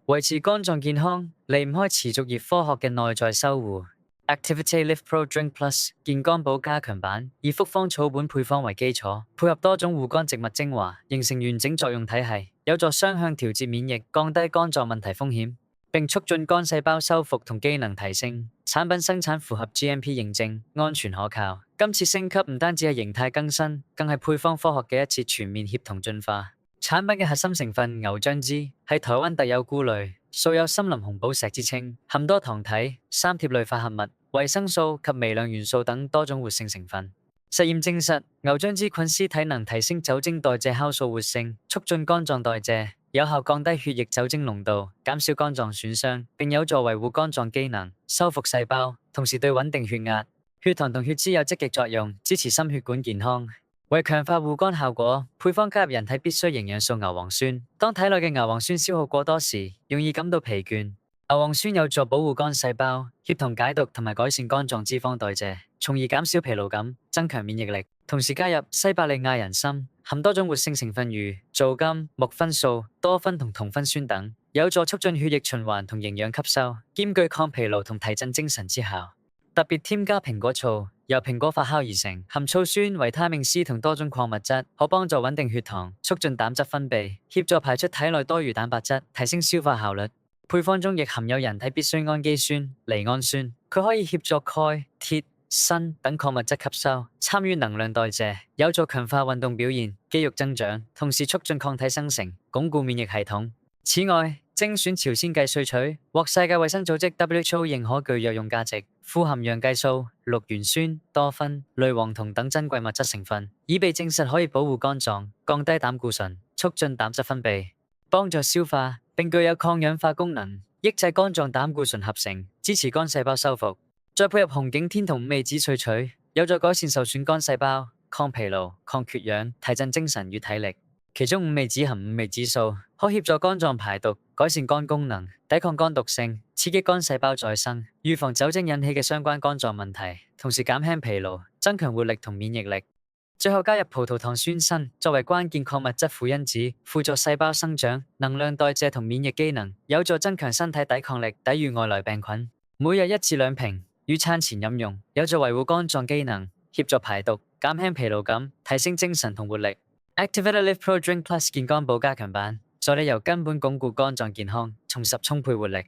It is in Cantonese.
維持肝臟健康，離唔開持續熱科學嘅內在修護。Activity Lift Pro Drink Plus 健肝寶加強版，以複方草本配方為基礎，配合多種護肝植物精華，形成完整作用體系，有助雙向調節免疫，降低肝臟問題風險，並促進肝細胞修復同機能提升。產品生產符合 GMP 認證，安全可靠。今次升級唔單止係形態更新，更係配方科學嘅一次全面協同進化。產品嘅核心成分牛樟芝係台灣特有菇類，素有森林紅寶石之稱，含多糖體、三萜類化合物、維生素及微量元素等多種活性成分。實驗證實，牛樟芝菌絲體能提升酒精代謝酵素活性，促進肝臟代謝，有效降低血液酒精濃度，減少肝臟損傷，並有助維護肝臟機能、修復細胞，同時對穩定血壓、血糖同血脂有積極作用，支持心血管健康。為強化護肝效果，配方加入人體必需營養素牛磺酸。當體內嘅牛磺酸消耗過多時，容易感到疲倦。牛磺酸有助保護肝細胞、協同解毒同埋改善肝臟脂肪代謝，從而減少疲勞感、增強免疫力。同時加入西伯利亞人參，含多種活性成分如皂苷、木酚素、多酚同酮酚酸等，有助促進血液循環同營養吸收，兼具抗疲勞同提振精神之效。特別添加蘋果醋，由蘋果發酵而成，含醋酸、維他命 C 同多種礦物質，可幫助穩定血糖、促進膽汁分泌、協助排出體內多餘蛋白質、提升消化效率。配方中亦含有人體必需氨基酸、賴氨酸，佢可以協助鈣、鐵、鋅等礦物質吸收，參與能量代謝，有助強化運動表現、肌肉增長，同時促進抗體生成，鞏固免疫系統。此外，精選朝鮮薊萃取，獲世界衛生組織 WHO 認可具藥用價值，富含洋薊素、綠原酸、多酚、類黃酮等珍貴物質成分，已被證實可以保護肝臟、降低膽固醇、促進膽汁分泌、幫助消化，並具有抗氧化功能，抑制肝臟膽固醇合成，支持肝細胞修復。再配合紅景天同五味子萃取，有助改善受損肝細胞、抗疲勞、抗缺氧、提振精神與體力。其中五味子含五味子素，可協助肝臟排毒、改善肝功能、抵抗肝毒性、刺激肝細胞再生、預防酒精引起嘅相關肝臟問題，同時減輕疲勞、增強活力同免疫力。最後加入葡萄糖酸鋅作為關鍵礦物質輔因子，輔助細胞生長、能量代謝同免疫機能，有助增強身體抵抗力，抵禦外來病菌。每日1至2瓶，於餐前飲用，有助維護肝臟機能，協助排毒、減輕疲勞感、提升精神同活力。Activate Lift Pro Drink Plus 健肝寶加強版，助你由根本鞏固肝臟健康，重拾充沛活力。